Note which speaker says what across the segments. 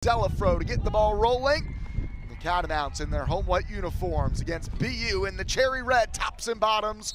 Speaker 1: Delafro to get the ball rolling. The Catamounts in their home white uniforms against BU in the cherry red tops and bottoms.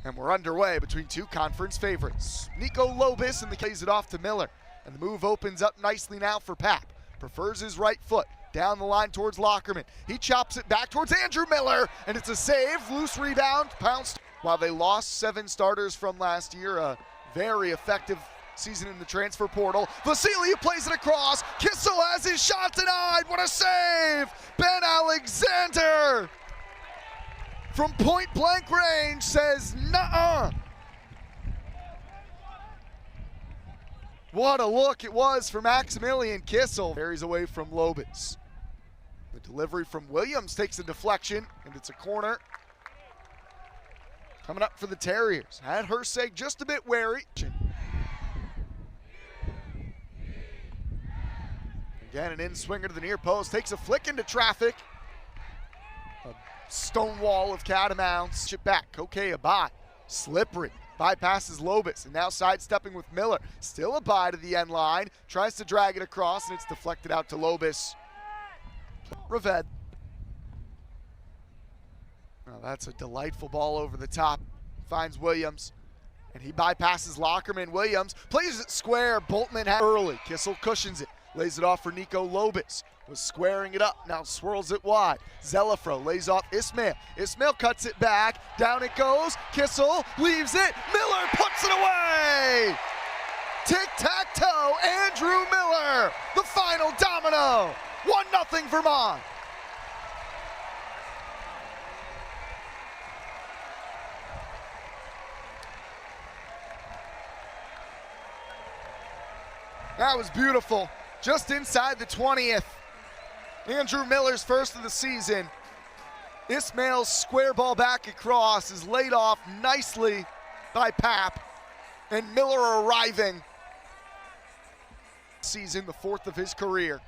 Speaker 1: And we're underway between two conference favorites. Nico Lobis and plays it off to Miller. And the move opens up nicely now for Pap. Prefers his right foot. Down the line towards Lockerman. He chops it back towards Andrew Miller. And it's a save. Loose rebound. Pounced. While they lost 7 starters from last year, a very effective season in the transfer portal. Vasiliu plays it across. Kissel has his shot denied. What a save! Ben Alexander from point blank range says nuh-uh. What a look it was for Maximilian Kissel. Carries away from Lobis. The delivery from Williams takes a deflection, and it's a corner. Coming up for the Terriers. Had Herseg just a bit wary. Again, an in-swinger to the near post. Takes a flick into traffic. A stone wall of Catamounts. Chip back. Kokay Abai. Slippery. Bypasses Lobis. And now sidestepping with Miller. Still Abai to the end line. Tries to drag it across, and it's deflected out to Lobis. Reved. Well, that's a delightful ball over the top. Finds Williams. And he bypasses Lockerman. Williams plays it square. Boltman had early. Kissel cushions it. Lays it off for Nico Lobis. Was squaring it up. Now swirls it wide. Zelafro lays off Ismail. Ismail cuts it back. Down it goes. Kissel leaves it. Miller puts it away. Tic-tac-toe. Andrew Miller. The final domino. 1-0 Vermont. That was beautiful. Just inside the 20th. Andrew Miller's first of the season. Ismail's square ball back across is laid off nicely by Pap. And Miller arriving. Season, the 4th of his career.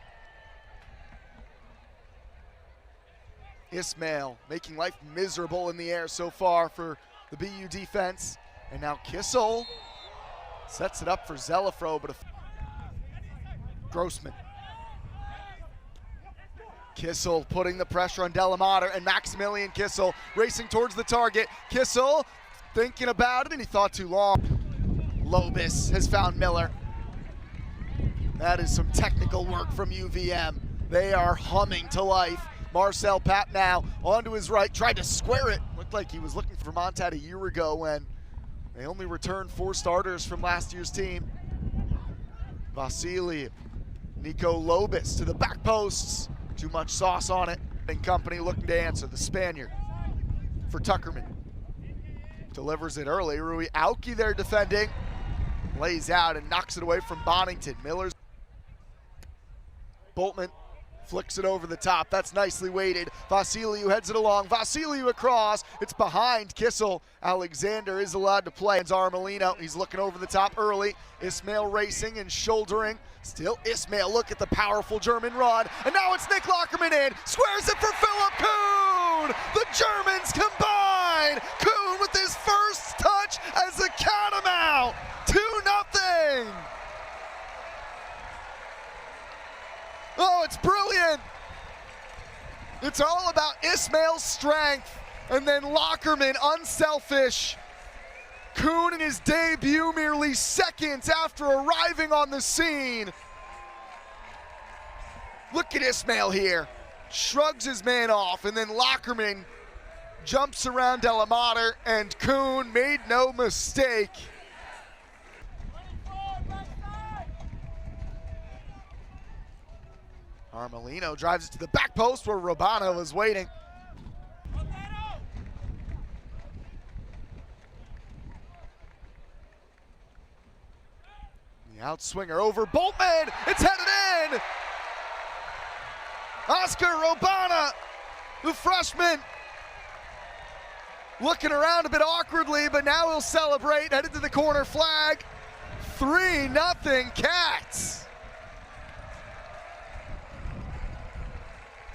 Speaker 1: Ismail making life miserable in the air so far for the BU defense. And now Kissel sets it up for Zelafro, but Grossman. Kissel putting the pressure on Delamater, and Maximilian Kissel racing towards the target. Kissel thinking about it, and he thought too long. Lobis has found Miller. That is some technical work from UVM. They are humming to life. Marcel Pap now onto his right, tried to square it. Looked like he was looking for Vermont a year ago when they only returned 4 starters from last year's team. Vasiliu. Nico Lobis to the back posts. Too much sauce on it. And company looking to answer. The Spaniard for Tuckerman. Delivers it early. Rui Aoki there defending. Lays out and knocks it away from Bonington. Miller's Boltman flicks it over the top. That's nicely weighted. Vasiliu heads it along. Vasiliu across. It's behind Kissel. Alexander is allowed to play. It's Armelino. He's looking over the top early. Ismail racing and shouldering. Still Ismail. Look at the powerful German run. And now it's Nick Lockerman in. Squares it for Philip Kuhn. The Germans combine. Kuhn with his first touch as a Catamount. 2-0. Oh, it's brilliant. It's all about Ismail's strength. And then Lockerman, unselfish. Kuhn in his debut merely seconds after arriving on the scene. Look at Ismail here. Shrugs his man off, and then Lockerman jumps around Delamater, and Kuhn made no mistake. Armelino drives it to the back post where Robano is waiting. The outswinger over Boltman. It's headed in. Oscar Robana, the freshman, looking around a bit awkwardly, but now he'll celebrate. Headed to the corner flag. 3-0 Cats.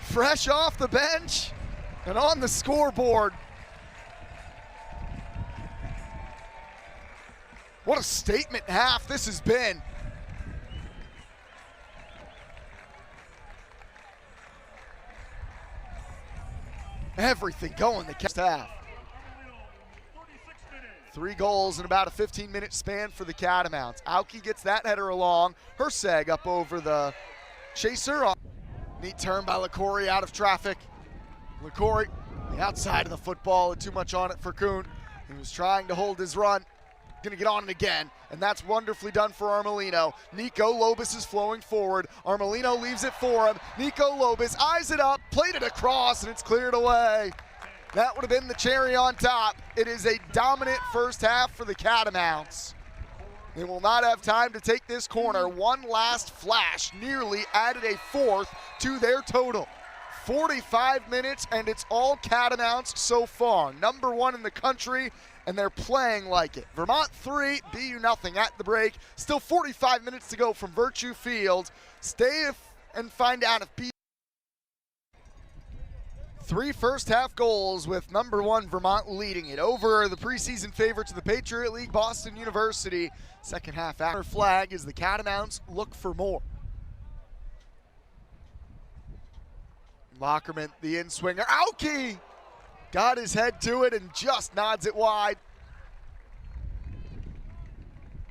Speaker 1: Fresh off the bench and on the scoreboard. What a statement half this has been. everything going the first half. 3 goals in about a 15-minute span for the Catamounts. Auki gets that header along. Herseg up over the chaser. Neat turn by LaCory out of traffic. LaCory, the outside of the football, too much on it for Kuhn. He was trying to hold his run. Gonna get on it again, and that's wonderfully done for Armelino. Nico Lobis is flowing forward. Armelino leaves it for him. Nico Lobis eyes it up, played it across, and it's cleared away. That would have been the cherry on top. It is a dominant first half for the Catamounts. They will not have time to take this corner. One last flash nearly added a 4th to their total. 45 minutes, and it's all Catamounts so far. Number 1 in the country, and they're playing like it. Vermont 3, BU nothing at the break. Still 45 minutes to go from Virtue Field. Stay and find out if BU. 3 first-half goals with number 1 Vermont leading it over the preseason favorites of the Patriot League, Boston University. Second half after flag as the Catamounts look for more. Lockerman, the in-swinger. Auki got his head to it and just nods it wide.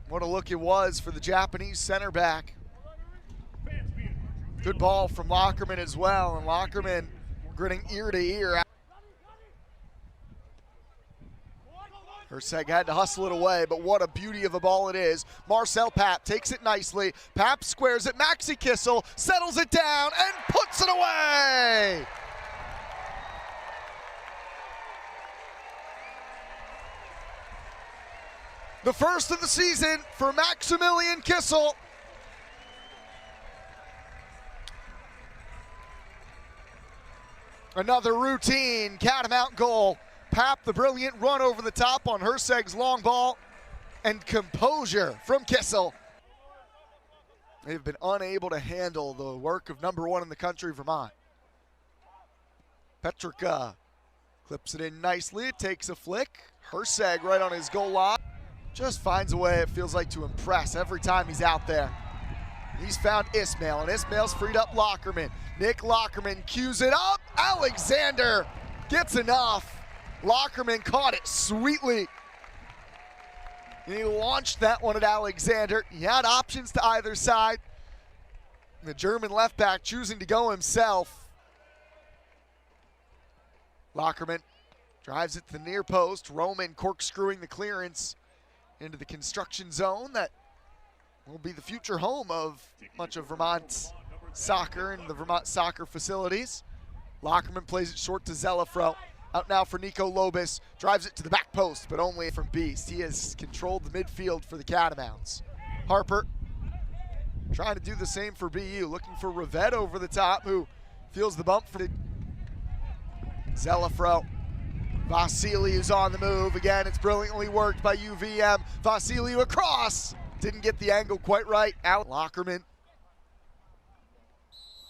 Speaker 1: What a look it was for the Japanese center back. Good ball from Lockerman as well, and Lockerman grinning ear to ear. Herseg had to hustle it away, but what a beauty of a ball it is. Marcel Papp takes it nicely. Papp squares it. Maxi Kissel settles it down and puts it away. The first of the season for Maximilian Kissel. Another routine Catamount goal. Papp, the brilliant run over the top on Herseg's long ball, and composure from Kissel. They've been unable to handle the work of number 1 in the country, Vermont. Petrica clips it in nicely. It takes a flick. Herseg right on his goal line. Just finds a way, it feels like, to impress every time he's out there. He's found Ismail, and Ismail's freed up Lockerman. Nick Lockerman cues it up. Alexander gets enough. Lockerman caught it sweetly. And he launched that one at Alexander. He had options to either side. The German left back choosing to go himself. Lockerman drives it to the near post. Roman corkscrewing the clearance into the construction zone that will be the future home of much of Vermont's soccer and the Vermont soccer facilities. Lockerman plays it short to Zelafro. Out now for Nico Lobis. Drives it to the back post, but only from Beast. He has controlled the midfield for the Catamounts. Harper trying to do the same for BU. Looking for Rivette over the top, who feels the bump for Zelafro. Vasiliu's on the move. Again, it's brilliantly worked by UVM. Vasiliu across. Didn't get the angle quite right. Out Lockerman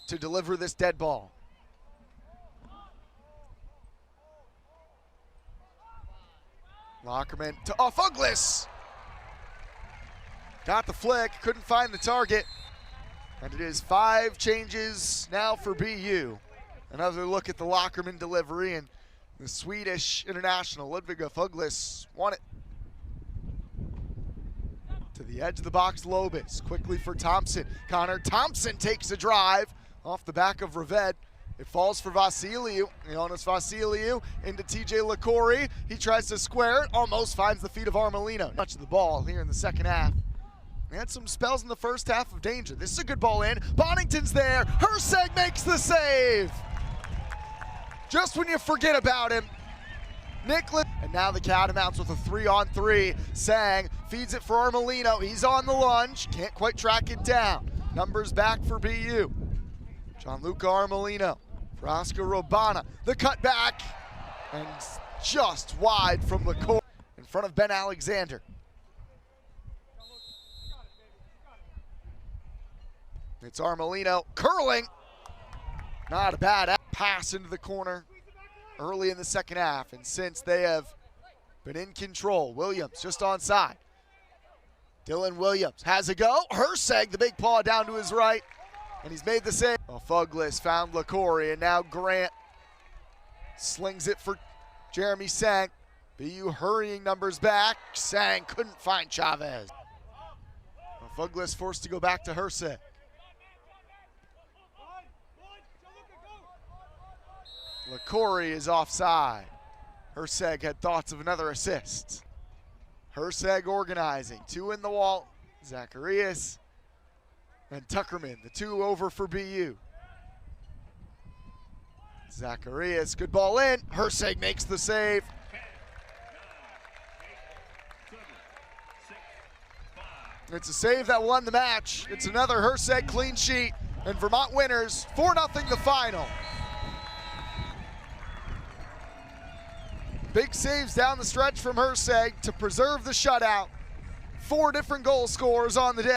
Speaker 1: to deliver this dead ball. Lockerman to Fuglis. Got the flick, couldn't find the target. And it is 5 changes now for BU. Another look at the Lockerman delivery, and the Swedish international Ludvig Fuglis won it. To the edge of the box, Lobis, quickly for Thompson. Connor Thompson takes a drive off the back of Rivette. It falls for Vasiliu. Jonas Vasiliu into TJ LaCory. He tries to square it, almost finds the feet of Armelino. Much of the ball here in the second half. They had some spells in the first half of danger. This is a good ball in. Bonington's there. Herseg makes the save. Just when you forget about him. Nicholas. And now the Catamounts with a 3-on-3. Sang feeds it for Armelino. He's on the lunge. Can't quite track it down. Numbers back for BU. Gianluca Armelino. For Oscar Robana. The cut back. And just wide from the core. In front of Ben Alexander. It's Armelino curling. Not a bad pass into the corner early in the second half. And since they have been in control, Williams just onside. Dylan Williams has a go. Herseg, the big paw down to his right. And he's made the save. Well, Fuglis found LaCory, and now Grant Slings it for Jeremy Sang. BU hurrying numbers back. Sang couldn't find Chavez. Fuglis forced to go back to Herseg. LaCourie is offside. Herseg had thoughts of another assist. Herseg organizing. 2 in the wall. Zacharias and Tuckerman, the 2 over for BU. Zacharias, good ball in. Herseg makes the save. It's a save that will end the match. It's another Herseg clean sheet, and Vermont winners 4-0 the final. Big saves down the stretch from Herseg to preserve the shutout. 4 different goal scorers on the day.